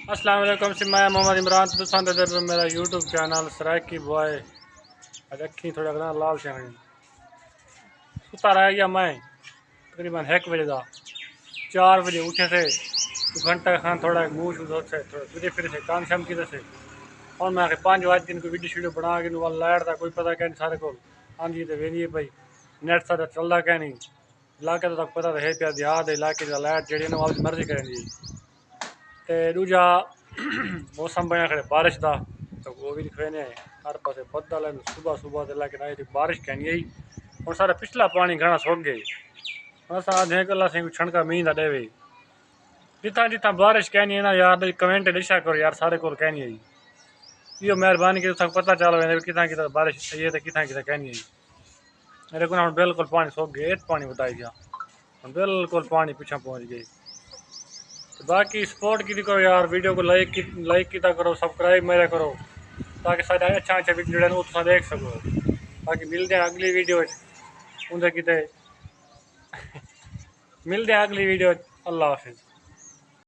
अस्सलाम वालेकुम से मैं मोहम्मद इमरान तुसां दे मेरा यूट्यूब चैनल सराकी बॉय अखी थोड़ा घना लाल चैनल सुता रह गया मैं तकरीबन 1 बजे का 4 बजे उठे थे तो घंटा खान थोड़ा मुँह शूह धोते थोड़ा तुझे फिर से काम शाम की से और मैं आके 5 बजे दिन को वीडियो शीडियो बना के वाल लाइट का कोई पता क्या नहीं सारे को आंधी तो वेंदी भाई नेट सारा चलता क्या नहीं इलाके तो तक पता रहे पिया देहात इलाके का लाइट जी वाल मर्जी करें ते दूजा मौसम बनया खड़े बारिश का तो वो भी दिखे हर पास बदल है सुबह सुबह से लेकिन आई थी बारिश कहनी आई और सारा पिछला पानी घना सुक गए अस आधे कला से छणका मींह का देवे जितना जितना बारिश कहनी है ना यार कमेंट लिखा करो यार सारे को कहनी है यो मेहरबानी की पता चलो कितना कितना बारिश सही है तो कितना कितना कहनी है मेरे को बिल्कुल पानी सुक गए एक पानी बताई गया बिल्कुल पानी पीछा पहुंच गए तो बाकी सपोर्ट की करो यार वीडियो को लाइक किया करो सब्सक्राइब मेरा करो ताकि सारे अच्छा अच्छा वीडियो वो तुम देख सको बाकी मिलते हैं अगली वीडियो उनसे किते मिलते हैं अगली वीडियो अल्लाह हाफिज़।